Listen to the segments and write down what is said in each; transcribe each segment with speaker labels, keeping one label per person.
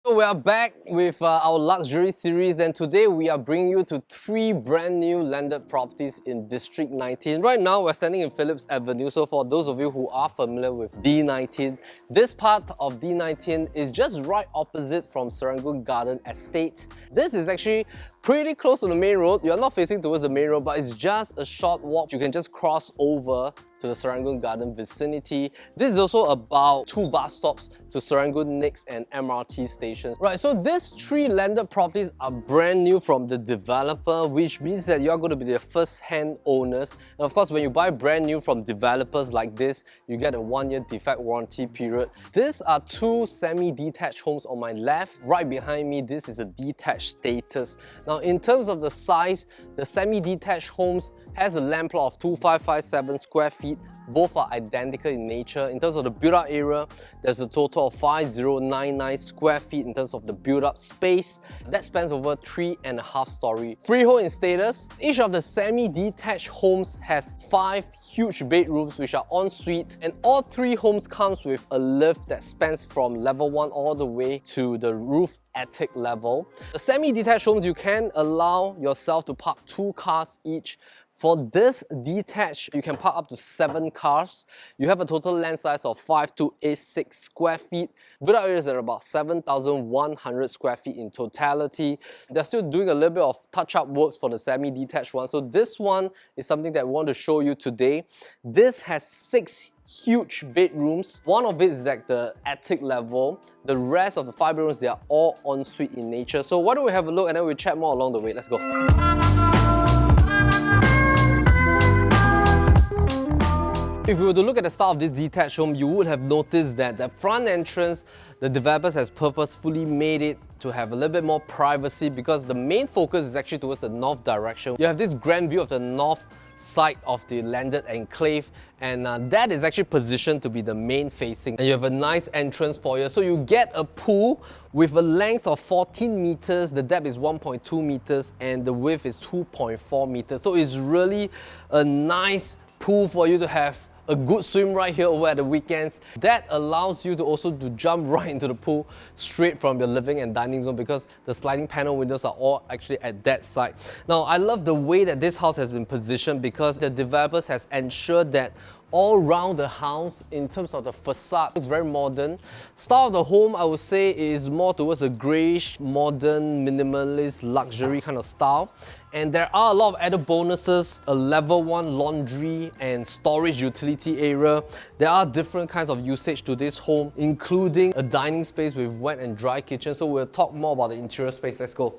Speaker 1: So we are back with our luxury series, and today we are bringing you to 3 brand new landed properties in District 19. Right now we're standing in Phillips Avenue, so for those of you who are familiar with D19, this part of D19 is just right opposite from Serangoon Garden Estate. This is actually pretty close to the main road. You're not facing towards the main road, but it's just a short walk. You can just cross over to the Serangoon Garden vicinity. This is also about 2 bus stops to Serangoon Next and MRT stations. Right, so these 3 landed properties are brand new from the developer, which means that you're going to be the first-hand owners. And of course, when you buy brand new from developers like this, you get a 1-year defect warranty period. These are 2 semi-detached homes on my left. Right behind me, this is a detached status. Now, in terms of the size, the semi-detached homes has a land plot of 2557 square feet. Both are identical in nature. In terms of the build-up area, there's a total of 5099 square feet in terms of the build-up space. That spans over 3.5 story. Freehold in status. Each of the semi-detached homes has 5 huge bedrooms which are ensuite, and all 3 homes comes with a lift that spans from level 1 all the way to the roof attic level. The semi-detached homes, you can allow yourself to park 2 cars each. For this detached, you can park up to 7 cars. You have a total land size of 5286 square feet. Build-up areas are about 7,100 square feet in totality. They're still doing a little bit of touch-up works for the semi-detached one. So this one is something that we want to show you today. This has 6 huge bedrooms. One of it is at the attic level. The rest of the 5 bedrooms, they are all ensuite in nature. So why don't we have a look and then we'll chat more along the way. Let's go. If you were to look at the style of this detached home, you would have noticed that the front entrance, the developers has purposefully made it to have a little bit more privacy because the main focus is actually towards the north direction. You have this grand view of the north side of the landed enclave, and that is actually positioned to be the main facing. And you have a nice entrance foyer, so you get a pool with a length of 14 meters, the depth is 1.2 meters, and the width is 2.4 meters. So it's really a nice pool for you to have a good swim right here over at the weekends. That allows you to also to jump right into the pool straight from your living and dining zone because the sliding panel windows are all actually at that side. Now, I love the way that this house has been positioned because the developers has ensured that all around the house, in terms of the facade, it's very modern. Style of the home, I would say, is more towards a greyish, modern, minimalist, luxury kind of style. And there are a lot of added bonuses, a level 1 laundry and storage utility area. There are different kinds of usage to this home, including a dining space with wet and dry kitchen. So we'll talk more about the interior space. Let's go.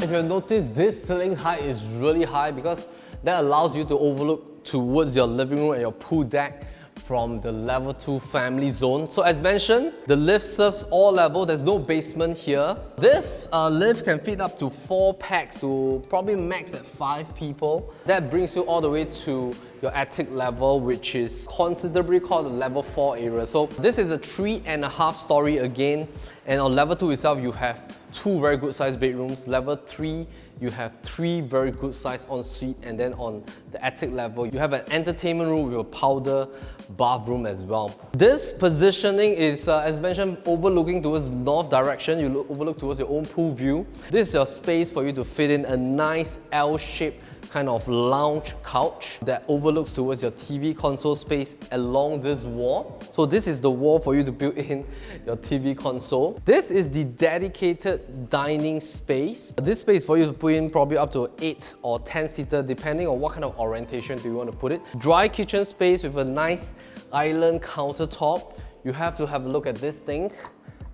Speaker 1: If you've noticed, this ceiling height is really high because that allows you to overlook towards your living room and your pool deck from the level 2 family zone. So as mentioned, the lift serves all levels. There's no basement here. This lift can fit up to 4 packs to probably max at 5 people. That brings you all the way to your attic level, which is considerably called the level 4 area. So this is a 3.5 story again, and on level 2 itself, you have 2 very good sized bedrooms. Level 3, you have 3 very good sized ensuite, and then on the attic level, you have an entertainment room with a powder bathroom as well. This positioning is, as mentioned, overlooking towards north direction. You overlook towards your own pool view. This is your space for you to fit in a nice L-shaped kind of lounge couch that overlooks towards your TV console space along this wall. So this is the wall for you to build in your TV console. This is the dedicated dining space. This space for you to put in probably up to 8 or 10 seater depending on what kind of orientation do you want to put it. Dry kitchen space with a nice island countertop. You have to have a look at this thing.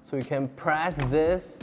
Speaker 1: So you can press this,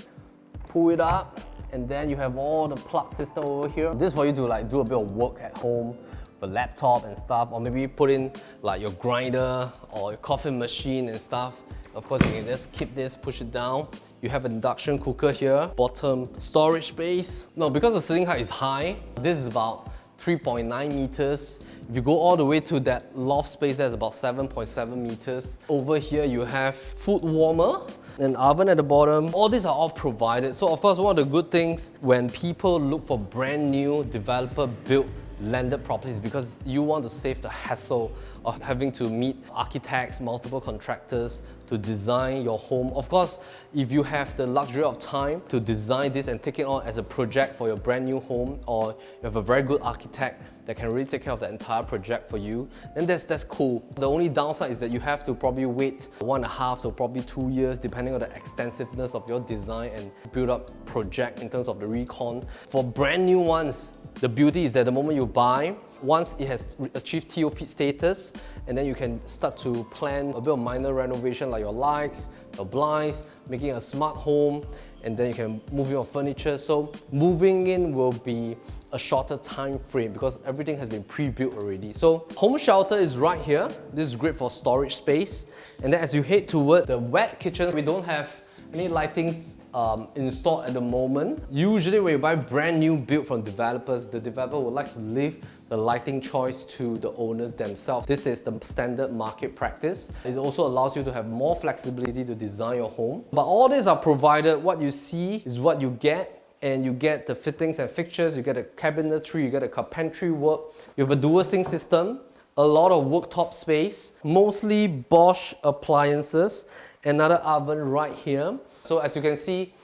Speaker 1: pull it up, and then you have all the plug system over here. This is for you to like do a bit of work at home, the laptop and stuff, or maybe put in like your grinder or your coffee machine and stuff. Of course, you can just keep this, push it down. You have an induction cooker here, bottom storage space. No, because the ceiling height is high, this is about 3.9 meters. If you go all the way to that loft space, that's about 7.7 meters. Over here, you have food warmer, an oven at the bottom. All these are all provided. So of course, one of the good things when people look for brand new developer built landed properties, because you want to save the hassle of having to meet architects, multiple contractors to design your home. Of course, if you have the luxury of time to design this and take it on as a project for your brand new home, or you have a very good architect that can really take care of the entire project for you, then that's cool. The only downside is that you have to probably wait 1.5 to probably 2 years depending on the extensiveness of your design and build up project in terms of the recon. For brand new ones, the beauty is that the moment you buy, once it has achieved TOP status, and then you can start to plan a bit of minor renovation like your lights, your blinds, making a smart home, and then you can move your furniture. So moving in will be a shorter time frame because everything has been pre-built already. So home shelter is right here. This is great for storage space. And then as you head toward the wet kitchen, we don't have any lightings installed at the moment. Usually when you buy brand new build from developers, the developer would like to leave the lighting choice to the owners themselves. This is the standard market practice. It also allows you to have more flexibility to design your home. But all these are provided. What you see is what you get. And you get the fittings and fixtures, you get a cabinetry, you get a carpentry work. You have a dual sink system, a lot of worktop space, mostly Bosch appliances, another oven right here. So as you can see,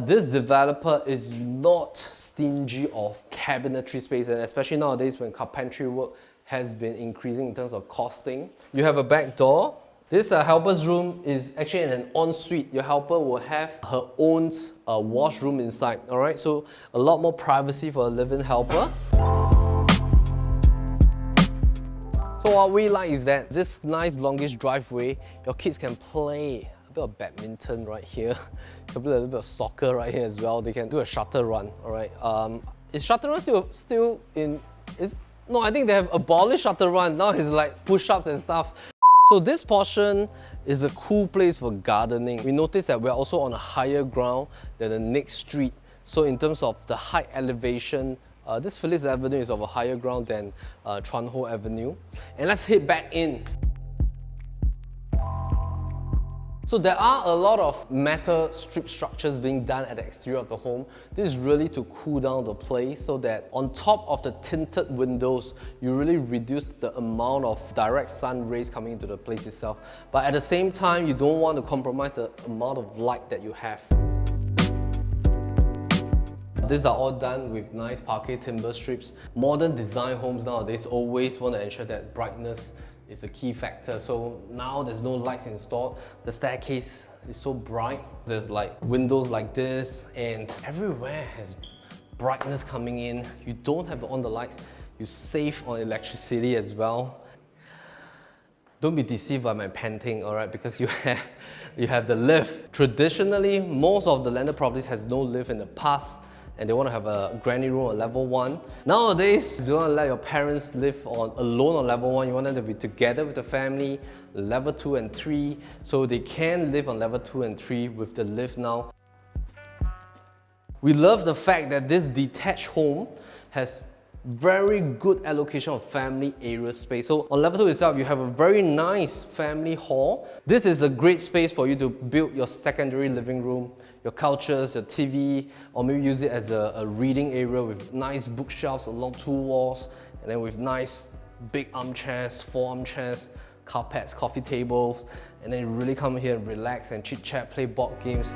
Speaker 1: this developer is not stingy of cabinetry space, and especially nowadays when carpentry work has been increasing in terms of costing. You have a back door. This helper's room is actually in an ensuite. Your helper will have her own washroom inside, all right? So a lot more privacy for a live-in helper. So what we like is that this nice longish driveway, your kids can play a bit of badminton right here. You can play a little bit of soccer right here as well. They can do a shuttle run, all right? Is shuttle run still in? No, I think they have abolished shuttle run. Now it's like push-ups and stuff. So this portion is a cool place for gardening. We noticed that we're also on a higher ground than the next street. So in terms of the height elevation, this Phillips Avenue is of a higher ground than Chuan Ho Avenue. And let's head back in. So there are a lot of metal strip structures being done at the exterior of the home. This is really to cool down the place so that on top of the tinted windows, you really reduce the amount of direct sun rays coming into the place itself. But at the same time, you don't want to compromise the amount of light that you have. These are all done with nice parquet timber strips. Modern design homes nowadays always want to ensure that brightness is a key factor. So now there's no lights installed. The staircase is so bright. There's like windows like this, and everywhere has brightness coming in. You don't have to on the lights. You save on electricity as well. Don't be deceived by my panting, all right? Because you have the lift. Traditionally, most of the landed properties has no lift in the past, and they want to have a granny room on level 1. Nowadays, you don't want to let your parents live alone on level 1. You want them to be together with the family, level 2 and 3, so they can live on level 2 and 3 with the lift now. We love the fact that this detached home has very good allocation of family area space. So on level 2 itself, you have a very nice family hall. This is a great space for you to build your secondary living room, your couches, your TV, or maybe use it as a reading area with nice bookshelves along 2 walls, and then with nice big armchairs, 4 armchairs, carpets, coffee tables, and then you really come here and relax and chit-chat, play board games.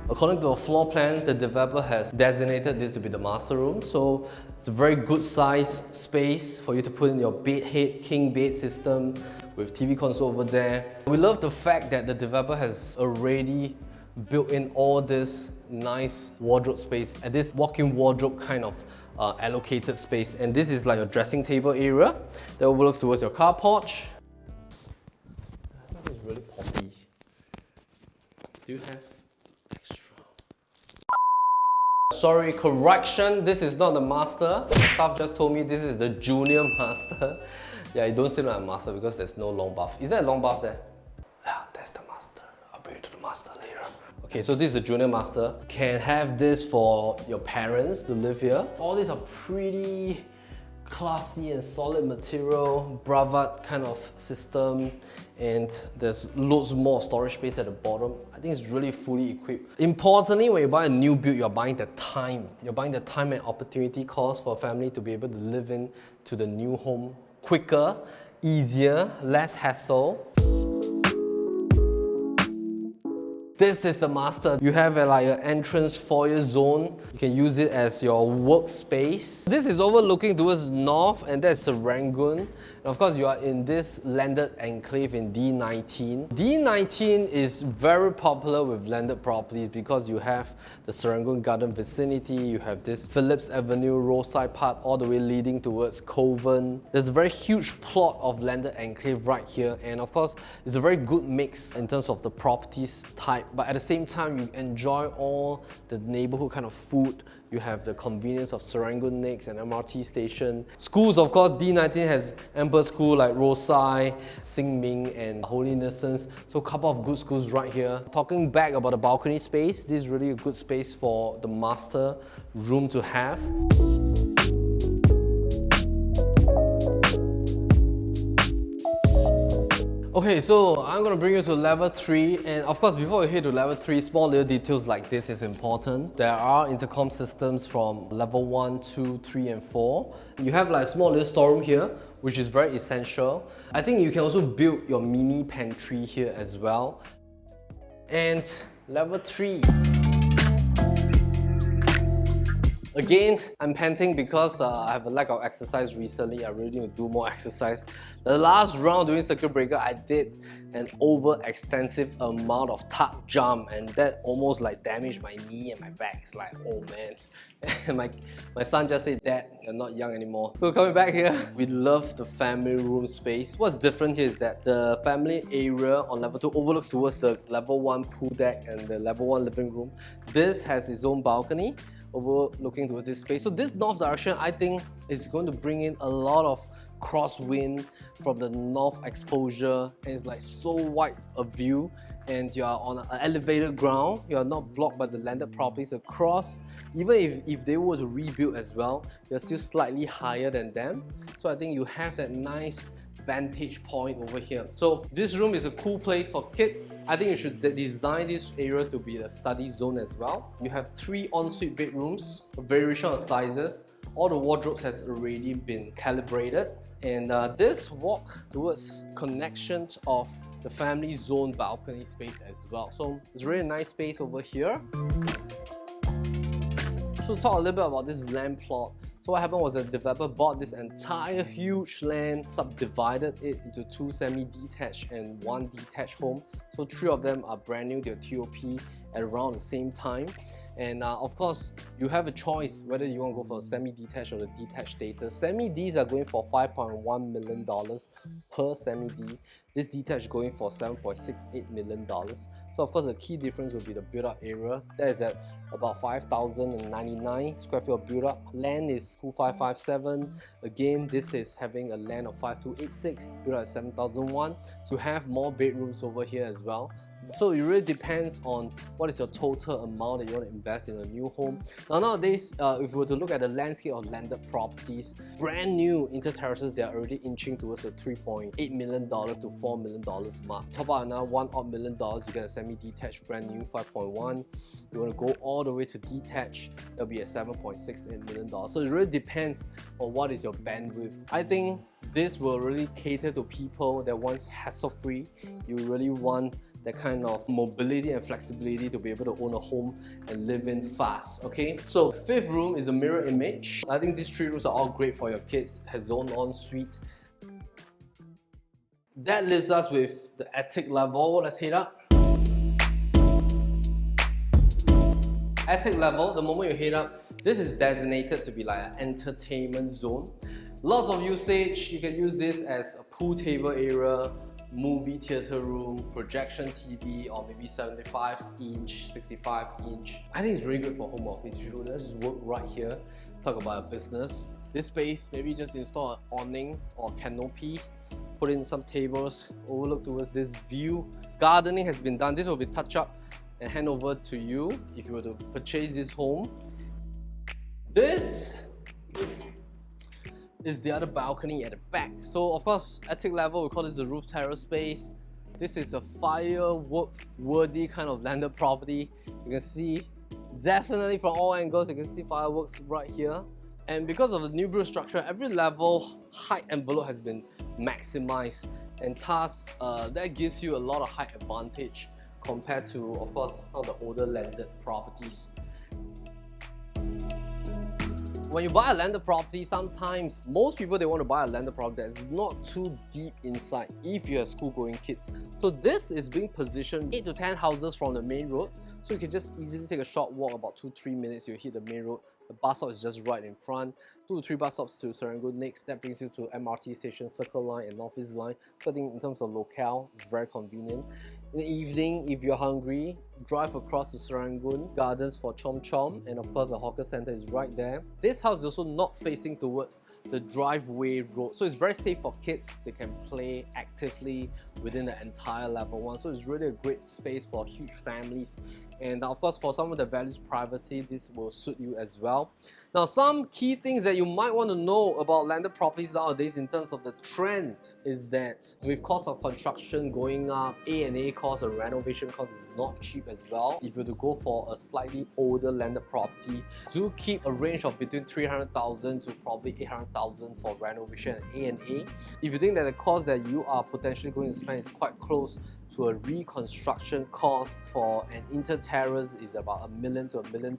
Speaker 1: According to the floor plan, the developer has designated this to be the master room, so it's a very good size space for you to put in your bed head, king bed system with TV console over there. We love the fact that the developer has already built in all this nice wardrobe space at this walk-in wardrobe kind of allocated space. And this is like your dressing table area that overlooks towards your car porch. That is really poppy. Do you have extra? Sorry, correction, this is not the master. The staff just told me this is the junior master. Yeah, you don't sit on a master because there's no long bath. Is there a long bath there? Yeah, that's the master. I'll bring you to the master later. Okay, so this is a junior master. Can have this for your parents to live here. All these are pretty classy and solid material, bravado kind of system, and there's loads more storage space at the bottom. I think it's really fully equipped. Importantly, when you buy a new build, you're buying the time. You're buying the time and opportunity cost for a family to be able to live in to the new home quicker, easier, less hassle. This is the master. You have like an entrance foyer zone. You can use it as your workspace. This is overlooking towards north, and that's Serangoon. And of course, you are in this landed enclave in D19. D19 is very popular with landed properties because you have the Serangoon Garden vicinity, you have this Phillips Avenue roadside part all the way leading towards Kovan. There's a very huge plot of landed enclave right here, and of course, it's a very good mix in terms of the properties type. But at the same time, you enjoy all the neighborhood kind of food. You have the convenience of Serangoon Next and MRT station. Schools, of course, D19 has ample school like Rosai, Xingming and Holy Innocents. So a couple of good schools right here. Talking back about the balcony space, this is really a good space for the master room to have. Okay, so I'm gonna bring you to level 3, and of course before we hit to level 3, small little details like this is important. There are intercom systems from level 1, 2, 3 and 4. You have like a small little storeroom here, which is very essential. I think you can also build your mini pantry here as well. And level 3. Again, I'm panting because I have a lack of exercise recently. I really need to do more exercise. The last round during circuit breaker, I did an over-extensive amount of tuck jump, and that almost like damaged my knee and my back. It's like, oh man. And my son just said, "Dad, you're not young anymore." So coming back here, we love the family room space. What's different here is that the family area on level 2 overlooks towards the level 1 pool deck and the level 1 living room. This has its own balcony overlooking towards this space. So this north direction, I think, is going to bring in a lot of crosswind from the north exposure, and it's like so wide a view, and you are on an elevated ground. You are not blocked by the landed properties across. Even if they were to rebuild as well, you're still slightly higher than them. So I think you have that nice vantage point over here. So this room is a cool place for kids. I think you should design this area to be a study zone as well. You have 3 ensuite bedrooms, a variation of sizes. All the wardrobes has already been calibrated, and this walk towards connections of the family zone balcony space as well. So it's really a nice space over here. So talk a little bit about this land plot. So what happened was the developer bought this entire huge land, subdivided it into 2 semi-detached and 1 detached home. So 3 of them are brand new, they're TOP at around the same time. And of course, you have a choice whether you want to go for a semi-detached or the detached status. Semi-Ds are going for $5.1 million per semi-D. This detached going for $7.68 million. So of course, the key difference will be the build-up area. That is at about 5,099 square feet of build-up. Land is 2,557. Again, this is having a land of 5,286, build-up at 7,001. So you have more bedrooms over here as well. So it really depends on what is your total amount that you want to invest in a new home. Now nowadays, if we were to look at the landscape of landed properties, brand new interterraces, they are already inching towards the $3.8 million to $4 million mark. Top out another $1 odd million, you get a semi-detached brand new 5.1. You want to go all the way to detached, that'll be at $7.68 million. So it really depends on what is your bandwidth. I think this will really cater to people that want hassle-free. You really want that kind of mobility and flexibility to be able to own a home and live in fast, okay? So 5th room is a mirror image. I think these 3 rooms are all great for your kids. Has own ensuite. That leaves us with the attic level. Let's head up. Attic level, the moment you head up, this is designated to be like an entertainment zone. Lots of usage. You can use this as a pool table area, movie theater room, projection TV, or maybe 75-inch, 65-inch. I think it's really good for home office. You should just work right here, talk about a business. This space, maybe just install an awning or canopy, put in some tables, overlook towards this view. Gardening has been done. This will be touched up and hand over to you if you were to purchase this home. This is the other balcony at the back. So of course, attic level, we call this the roof terrace space. This is a fireworks worthy kind of landed property. You can see definitely from all angles, you can see fireworks right here. And because of the new build structure, every level height envelope has been maximized, and thus that gives you a lot of height advantage compared to, of course, some of the older landed properties. When you buy a landed property, sometimes most people, they want to buy a landed property that's not too deep inside if you have school-going kids. So this is being positioned 8 to 10 houses from the main road, so you can just easily take a short walk, about 2-3 minutes, you hit the main road. The bus stop is just right in front. 2 to 3 bus stops to Serangoon next. That brings you to MRT station, Circle Line and North East Line. So I think in terms of locale, it's very convenient. In the evening, if you're hungry, drive across to Serangoon Gardens for Chom Chom, and of course the hawker center is right there. This house is also not facing towards the driveway road, so it's very safe for kids. They can play actively within the entire level 1, so it's really a great space for huge families. And of course, for someone that values privacy, this will suit you as well. Now, some key things that you might want to know about landed properties nowadays in terms of the trend is that with cost of construction going up, A&A cost and renovation cost is not cheap as well. If you were to go for a slightly older landed property, do keep a range of between 300,000 to probably 800,000 for renovation and A&A. If you think that the cost that you are potentially going to spend is quite close to a reconstruction cost for an inter-terrace is about $1 million to $1.2 million.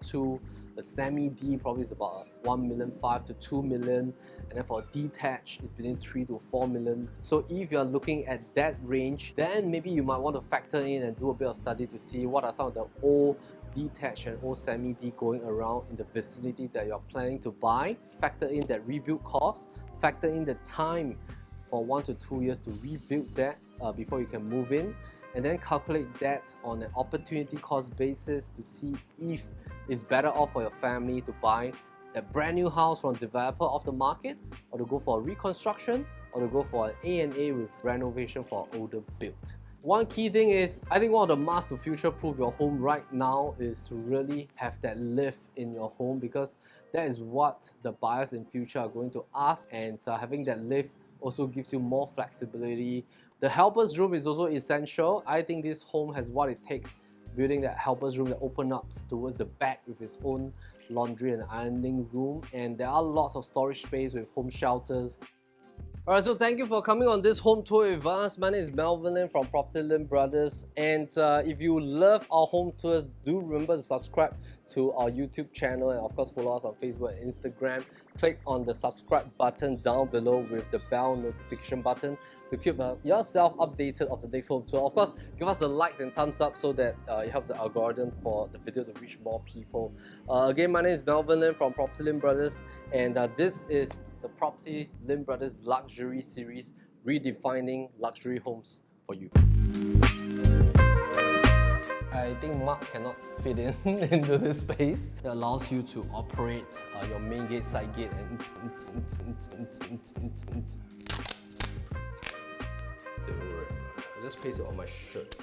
Speaker 1: A semi-D probably is about $1.5 million to $2 million, and then for a detached, it's between $3 to $4 million. So if you're looking at that range, then maybe you might want to factor in and do a bit of study to see what are some of the old detached and old semi-D going around in the vicinity that you're planning to buy. Factor in that rebuild cost, factor in the time for 1 to 2 years to rebuild that before you can move in, and then calculate that on an opportunity cost basis to see if it's better off for your family to buy that brand new house from a developer off the market, or to go for a reconstruction, or to go for an A&A with renovation for an older build. One key thing is, I think one of the must to future-proof your home right now is to really have that lift in your home, because that is what the buyers in future are going to ask, and having that lift also gives you more flexibility. The helper's room is also essential. I think this home has what it takes, building that helper's room that opens up towards the back with its own laundry and ironing room, and there are lots of storage space with home shelters. Alright, so thank you for coming on this home tour with us. My name is Melvin from PropertyLimBrothers, and if you love our home tours, do remember to subscribe to our YouTube channel, and of course follow us on Facebook and Instagram. Click on the subscribe button down below with the bell notification button to keep yourself updated of the next home tour. Of course, give us the likes and thumbs up so that it helps the algorithm for the video to reach more people. Again, my name is Melvin from PropertyLimBrothers, and this is the PropertyLimBrothers Luxury Series, redefining luxury homes for you. I think Mark cannot fit in into this space. It allows you to operate your main gate, side gate, and I just paste it on my shirt.